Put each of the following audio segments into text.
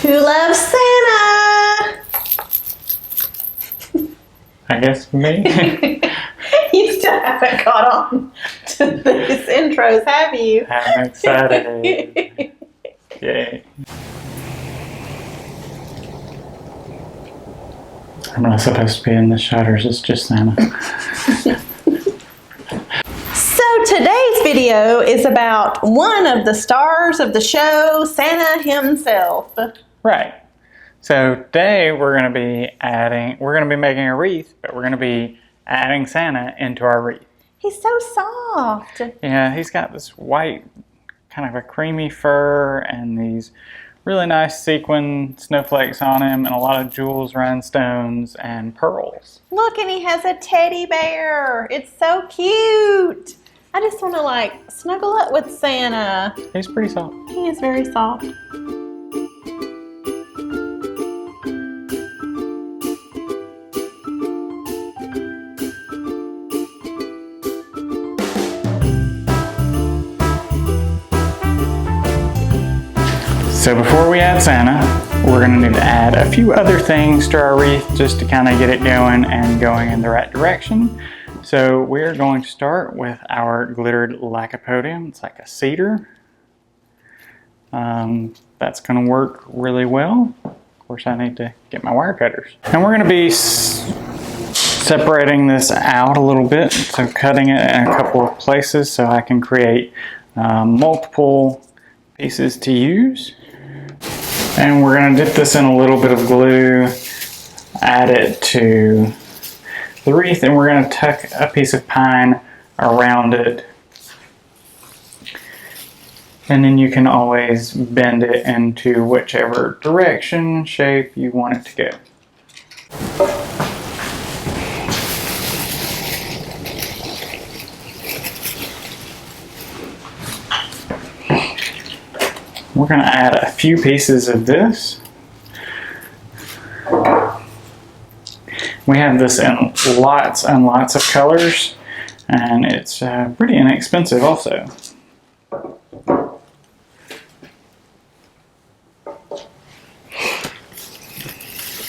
Who loves Santa? I guess me. You still haven't caught on to these intros, have you? I'm excited. Yay. I'm not supposed to be in the shutters, it's just Santa. So today's video is about one of the stars of the show, Santa himself. Right. So today we're going to be making a wreath, but we're going to be adding Santa into our wreath. He's so soft. Yeah, he's got this white, kind of a creamy fur and these really nice sequin snowflakes on him and a lot of jewels, rhinestones, and pearls. Look, and he has a teddy bear. It's so cute. I just want to like snuggle up with Santa. He's pretty soft. He is very soft. So before we add Santa, we're going to need to add a few other things to our wreath just to kind of get it going and going in the right direction. So we're going to start with our glittered lycopodium. It's like a cedar. That's going to work really well. Of course, I need to get my wire cutters. And we're going to be separating this out a little bit, so cutting it in a couple of places so I can create multiple pieces to use. And we're going to dip this in a little bit of glue, add it to the wreath, and we're going to tuck a piece of pine around it. And then you can always bend it into whichever direction, shape you want it to go. We're going to add a few pieces of this. We have this in lots and lots of colors, and it's pretty inexpensive also.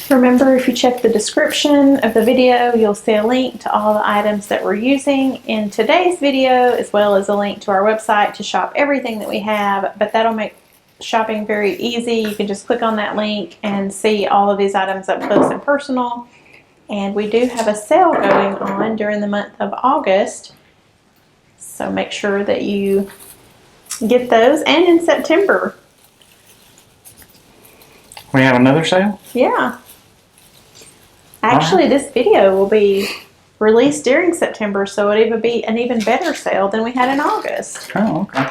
Remember, if you check the description of the video, you'll see a link to all the items that we're using in today's video, as well as a link to our website to shop everything that we have, but that'll make shopping very easy. You can just click on that link and see all of these items up close and personal. And we do have a sale going on during the month of August, so make sure that you get those, and in September. We have another sale? Yeah. Actually, this video will be released during September, so it'll even be an even better sale than we had in August. Oh, okay.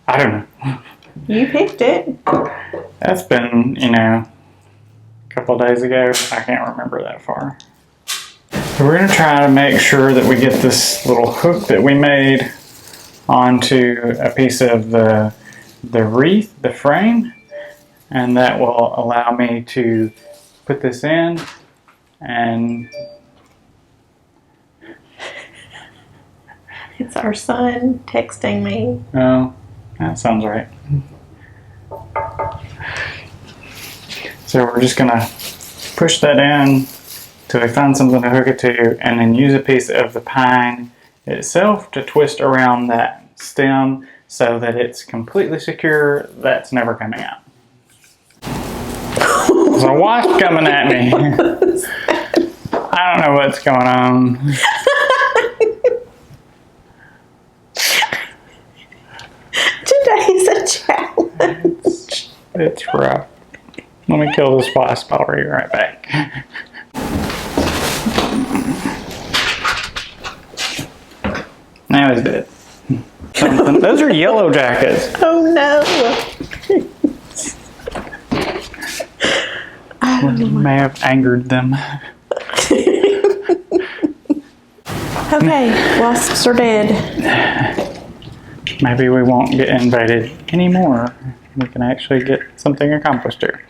I don't know. You picked it. That's been, a couple of days ago. I can't remember that far. So we're going to try to make sure that we get this little hook that we made onto a piece of the wreath, the frame, and that will allow me to put this in and It's our son texting me. oh, that sounds right. So we're just going to push that in till we find something to hook it to, and then use a piece of the pine itself to twist around that stem so that it's completely secure. That's never coming out. There's a wasp coming at me. I don't know what's going on. Today's a challenge. It's rough. Let me kill this wasp. I'll be right back. Now he's dead. Those are yellow jackets. Oh no. May have angered them. Okay, wasps are dead. Maybe we won't get invaded anymore. We can actually get something accomplished here.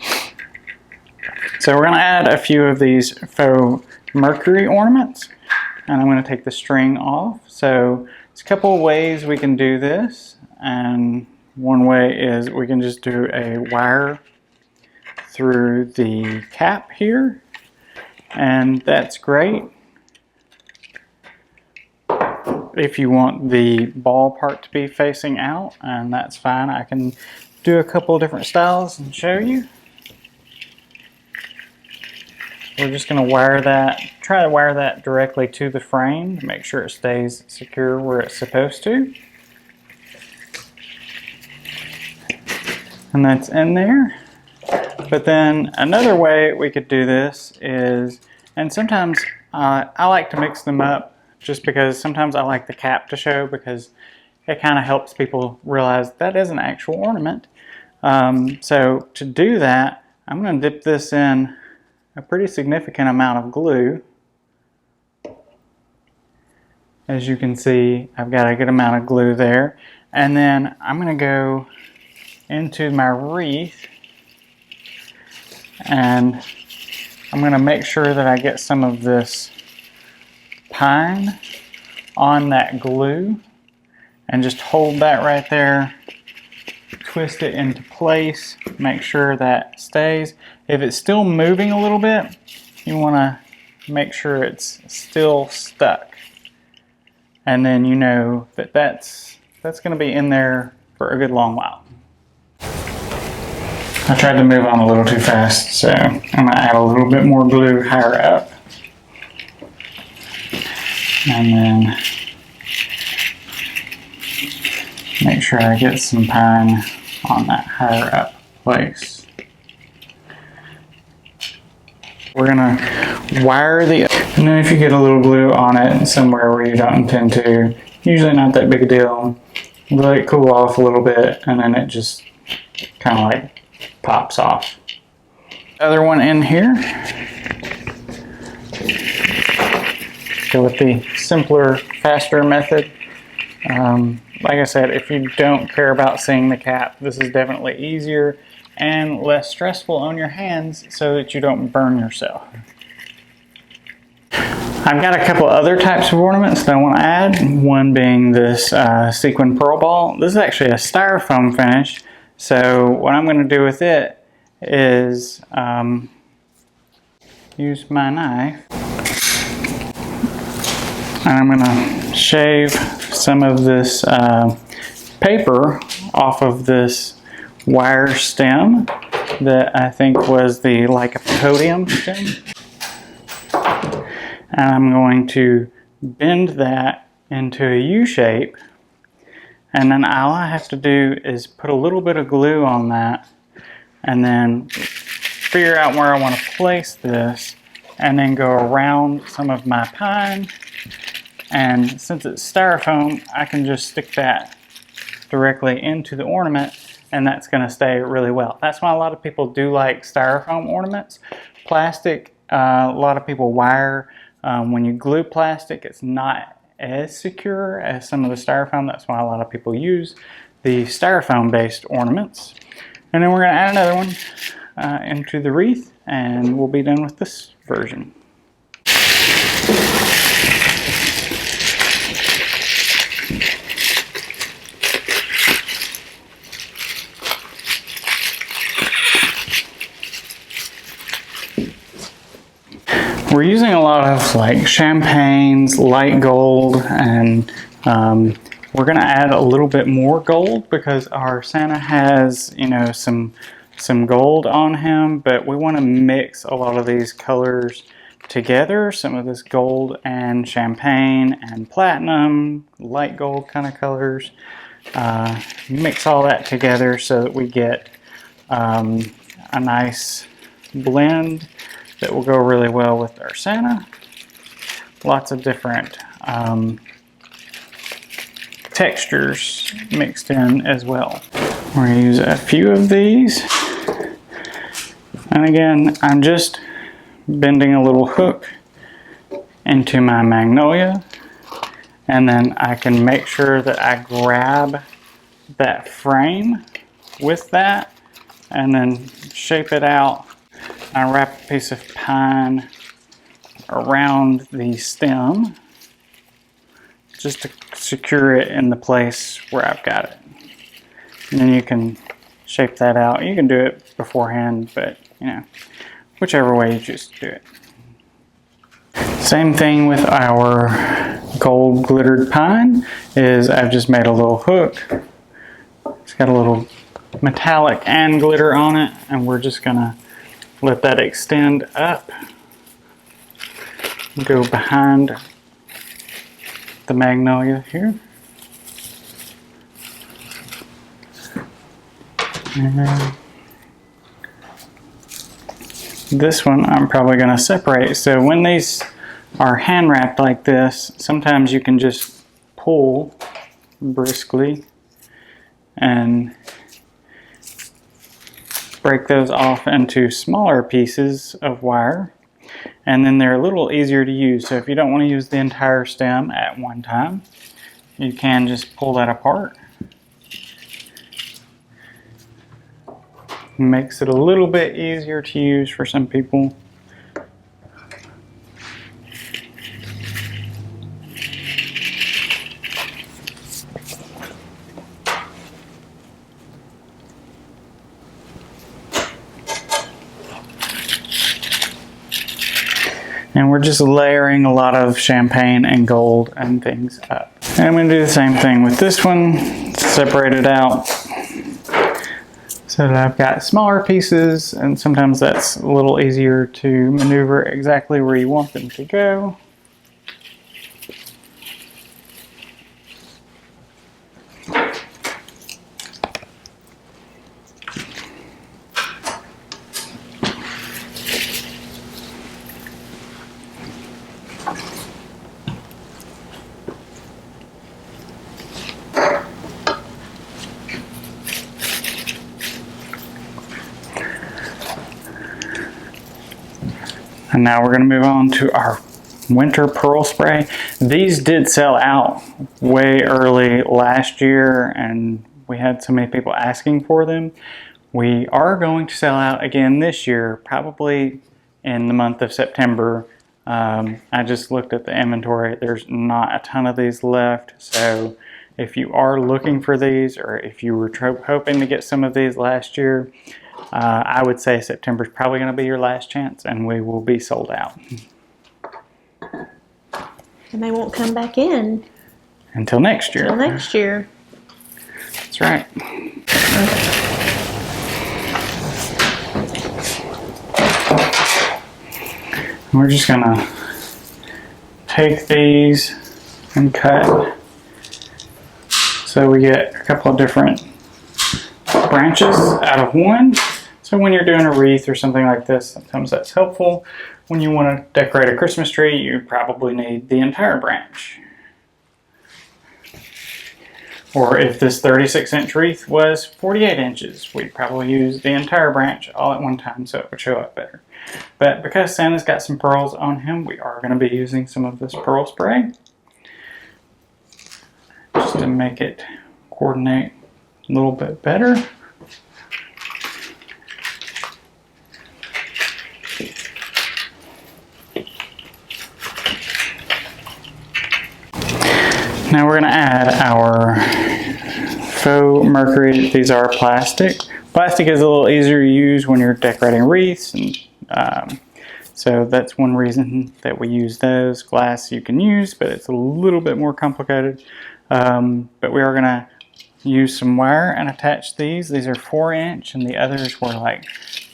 So we're going to add a few of these faux Mercury ornaments, and I'm going to take the string off. So there's a couple of ways we can do this, and one way is we can just do a wire through the cap here, and that's great. If you want the ball part to be facing out, and that's fine. I can do a couple of different styles and show you. We're just going to wire that, try to wire that directly to the frame to make sure it stays secure where it's supposed to. And that's in there. But then another way we could do this is, and sometimes I like to mix them up just because sometimes I like the cap to show, because it kind of helps people realize that is an actual ornament. So to do that, I'm going to dip this in a pretty significant amount of glue. As you can see, I've got a good amount of glue there. And then I'm going to go into my wreath, and I'm going to make sure that I get some of this pine on that glue and just hold that right there, twist it into place, make sure that stays. If it's still moving a little bit, you want to make sure it's still stuck, and then you know that that's going to be in there for a good long while. I tried to move on a little too fast, so I'm going to add a little bit more glue higher up. And then make sure I get some pine on that higher up place. We're going to wire and then if you get a little glue on it somewhere where you don't intend to, usually not that big a deal, let it cool off a little bit, and then it just kind of like pops off. Other one in here. Go with the simpler, faster method. Like I said, if you don't care about seeing the cap, this is definitely easier and less stressful on your hands so that you don't burn yourself. I've got a couple other types of ornaments that I want to add, one being this sequin pearl ball. This is actually a styrofoam finish, so what I'm going to do with it is use my knife, and I'm going to shave some of this paper off of this wire stem that I think was the lycopodium stem. And I'm going to bend that into a U shape, and then all I have to do is put a little bit of glue on that and then figure out where I want to place this, and then go around some of my pine. And since it's styrofoam, I can just stick that directly into the ornament, and that's going to stay really well. That's why a lot of people do like styrofoam ornaments. Plastic, a lot of people wire. When you glue plastic, it's not as secure as some of the styrofoam. That's why a lot of people use the styrofoam based ornaments. And then we're going to add another one into the wreath, and we'll be done with this version. We're using a lot of like champagnes, light gold, and we're going to add a little bit more gold because our Santa has, you know, some gold on him, but we want to mix a lot of these colors together, some of this gold and champagne and platinum, light gold kind of colors. Mix all that together so that we get a nice blend that will go really well with our Santa. Lots of different textures mixed in as well. We're going to use a few of these. And again, I'm just bending a little hook into my magnolia, and then I can make sure that I grab that frame with that and then shape it out. I wrap a piece of pine around the stem just to secure it in the place where I've got it. And then you can shape that out. You can do it beforehand, but you know, whichever way you choose to do it. Same thing with our gold glittered pine is I've just made a little hook. It's got a little metallic and glitter on it, and we're just gonna let that extend up, go behind the magnolia here. And this one I'm probably going to separate. So when these are hand wrapped like this, sometimes you can just pull briskly and break those off into smaller pieces of wire, and then they're a little easier to use. So if you don't want to use the entire stem at one time, you can just pull that apart. Makes it a little bit easier to use for some people. And we're just layering a lot of champagne and gold and things up. And I'm going to do the same thing with this one, separate it out so that I've got smaller pieces, and sometimes that's a little easier to maneuver exactly where you want them to go. And now we're going to move on to our winter pearl spray. These did sell out way early last year, and we had so many people asking for them. We are going to sell out again this year, probably in the month of September. I just looked at the inventory. There's not a ton of these left, so if you are looking for these, or if you were hoping to get some of these last year, I would say September is probably going to be your last chance, and we will be sold out. And they won't come back in until next year. Until next year. That's right. We're just going to take these and cut so we get a couple of different branches out of one. So when you're doing a wreath or something like this, sometimes that's helpful. When you want to decorate a Christmas tree, you probably need the entire branch. Or if this 36-inch wreath was 48 inches, we'd probably use the entire branch all at one time so it would show up better. But because Santa's got some pearls on him, we are going to be using some of this pearl spray just to make it coordinate a little bit better. Now we're going to add our faux mercury. These are plastic. Plastic is a little easier to use when you're decorating wreaths, and so that's one reason that we use those. Glass you can use, but it's a little bit more complicated. But we are going to use some wire and attach these. These are 4-inch, and the others were like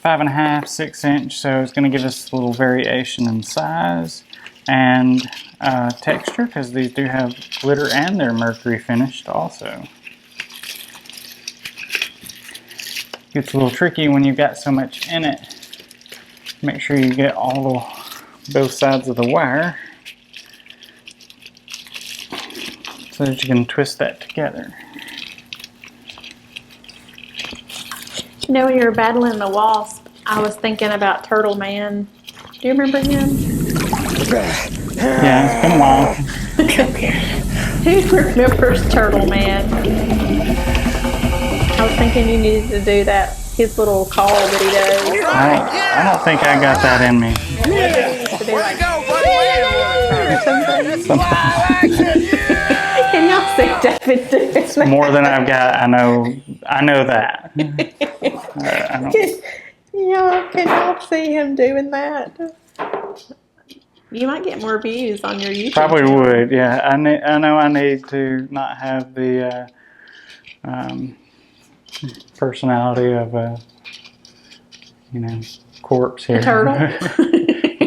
5.5, 6-inch. So it's going to give us a little variation in size and texture, because these do have glitter and they're mercury finished also. Gets a little tricky when you've got so much in it. Make sure you get both sides of the wire so that you can twist that together. You know, when you were battling the wasp, I was thinking about Turtle Man. Do you remember him? Yeah, it's been a while. Who remembers Turtle Man? I was thinking you needed to do that, his little call that he does. I don't think I got that in me. Can y'all see David doing that. More than I've got. I know that. I don't. Yeah, can y'all see him doing that? You might get more views on your YouTube Probably channel. would. Yeah, I know I need to not have the personality of a corpse here. A turtle.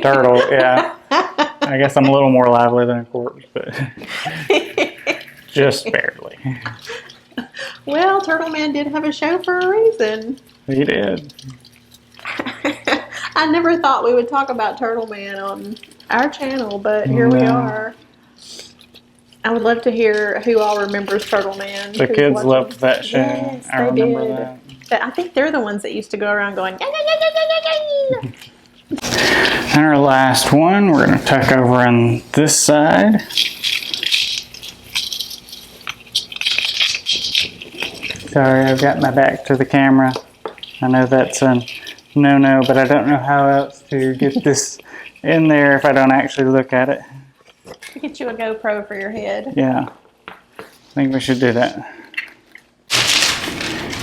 Turtle. Yeah. I guess I'm a little more lively than a corpse, but just barely. Well, Turtle Man did have a show for a reason. He did. I never thought we would talk about Turtle Man on our channel, but here we are. I would love to hear who all remembers Turtle Man. The kids loved that show. Yes, I remember that. I think they're the ones that used to go around going, "Yeah, yeah, yeah, yeah, yeah, yeah." And our last one, we're going to tuck over on this side. Sorry, I've got my back to the camera. I know that's a no-no, but I don't know how else to get this in there if I don't actually look at it. Get you a GoPro for your head. Yeah, I think we should do that.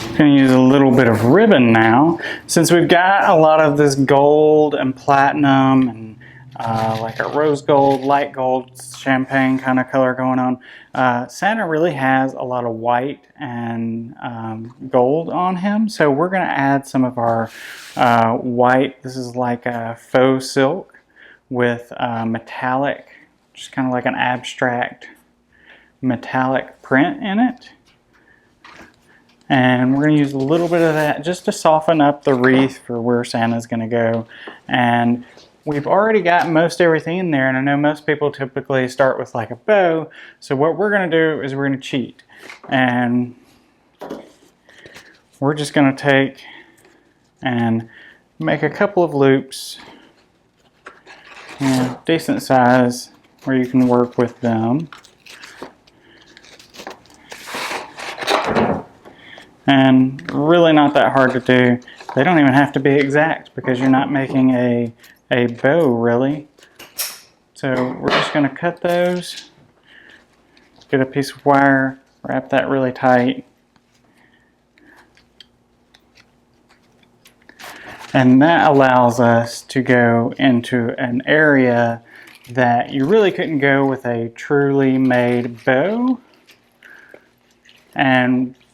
I'm going to use a little bit of ribbon now. Since we've got a lot of this gold and platinum and like a rose gold, light gold, champagne kind of color going on, Santa really has a lot of white and gold on him. So we're going to add some of our white. This is like a faux silk with metallic, just kind of like an abstract metallic print in it. And we're going to use a little bit of that just to soften up the wreath for where Santa's going to go. And we've already got most everything in there, and I know most people typically start with like a bow. So what we're going to do is we're going to cheat. And we're just going to take and make a couple of loops, decent size, where you can work with them. And really not that hard to do. They don't even have to be exact because you're not making a bow really. So we're just going to cut those, get a piece of wire, wrap that really tight. And that allows us to go into an area that you really couldn't go with a truly made bow.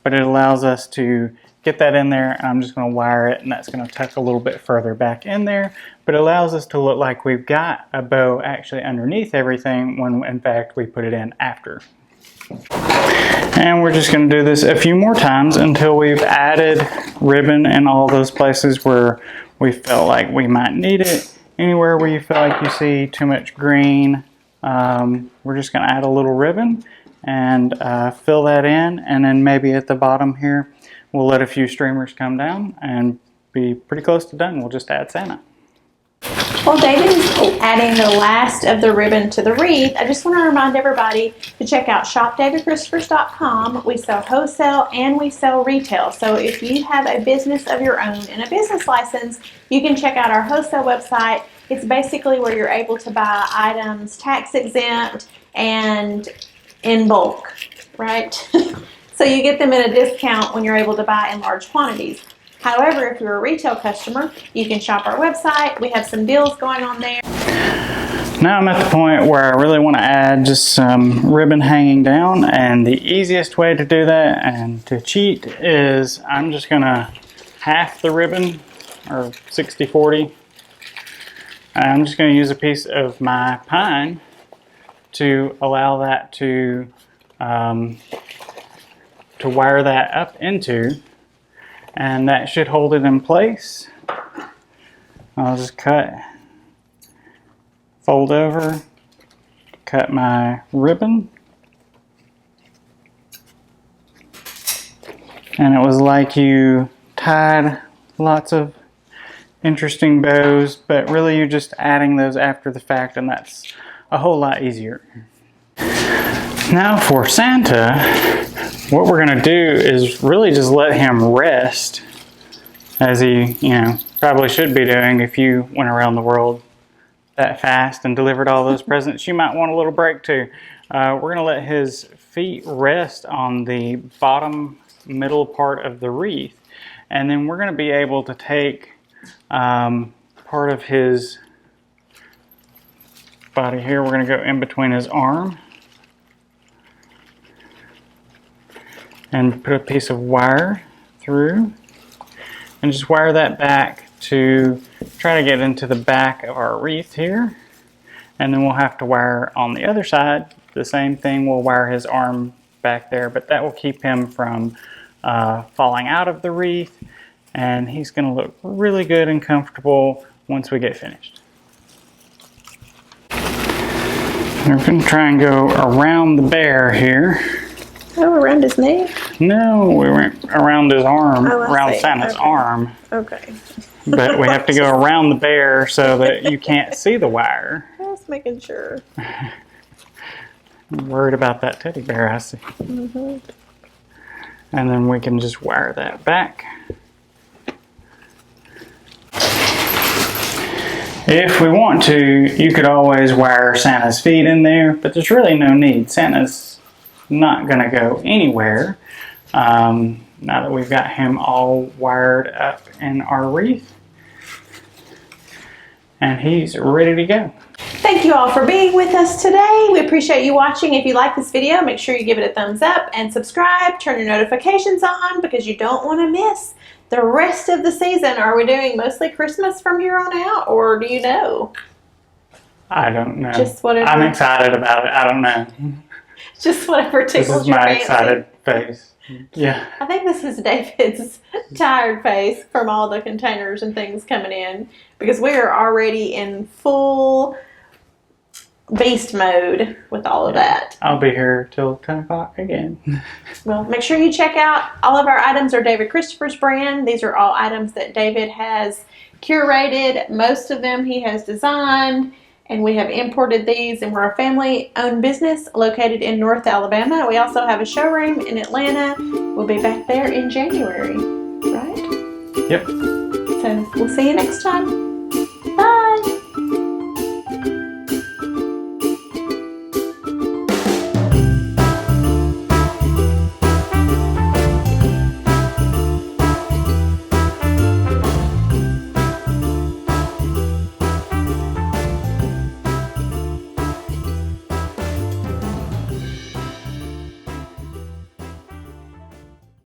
But it allows us to get that in there, and I'm just going to wire it, and that's going to tuck a little bit further back in there. But it allows us to look like we've got a bow actually underneath everything when in fact we put it in after. And we're just going to do this a few more times until we've added ribbon in all those places where we felt like we might need it. Anywhere where you feel like you see too much green, we're just going to add a little ribbon and fill that in, and then maybe at the bottom here we'll let a few streamers come down and be pretty close to done. We'll just add Santa. While David is adding the last of the ribbon to the wreath, I just want to remind everybody to check out shopdavidchristopher's.com. We sell wholesale and we sell retail. So if you have a business of your own and a business license, you can check out our wholesale website. It's basically where you're able to buy items tax exempt and in bulk, right? So you get them at a discount when you're able to buy in large quantities. However, if you're a retail customer, you can shop our website. We have some deals going on there. Now I'm at the point where I really want to add just some ribbon hanging down, and the easiest way to do that and to cheat is I'm just going to half the ribbon, or 60-40. I'm just going to use a piece of my pine to allow that to wire that up into, and that should hold it in place. I'll just cut, fold over, cut my ribbon, and it was like you tied lots of interesting bows, but really you're just adding those after the fact, and that's a whole lot easier. Now for Santa, what we're going to do is really just let him rest, as he, probably should be doing. If you went around the world that fast and delivered all those presents, you might want a little break too. We're going to let his feet feet rest on the bottom middle part of the wreath. And then we're going to be able to take part of his body here. We're going to go in between his arm and put a piece of wire through and just wire that back to try to get into the back of our wreath here. And then we'll have to wire on the other side the same thing. We'll wire his arm back there, but that will keep him from falling out of the wreath, and he's going to look really good and comfortable once we get finished. We're going to try and go around the bear here. Oh, around his neck? No, we went around his arm, Oh, around Santa's arm. Okay. But we have to go around the bear so that you can't see the wire. Just making sure. I'm worried about that teddy bear, I see. Mm-hmm. And then we can just wire that back. If we want to, you could always wire Santa's feet in there, but there's really no need. Santa's not going to go anywhere now that we've got him all wired up in our wreath. And he's ready to go. Thank you all for being with us today. We appreciate you watching. If you like this video, make sure you give it a thumbs up and subscribe. Turn your notifications on because you don't want to miss the rest of the season. Are we doing mostly Christmas from here on out, or do you know? I don't know. Just whatever. I'm excited about it. I don't know. Just whatever This tickles is your my fancy. excited face. Yeah. I think this is David's tired face from all the containers and things coming in, because we are already in full beast mode with all of that. I'll be here till 10 o'clock again. Well, make sure you check out all of our items are David Christopher's brand. These are all items that David has curated. Most of them he has designed, and we have imported these, and we're a family-owned business located in North Alabama. We also have a showroom in Atlanta. We'll be back there in January, right? Yep. So we'll see you next time.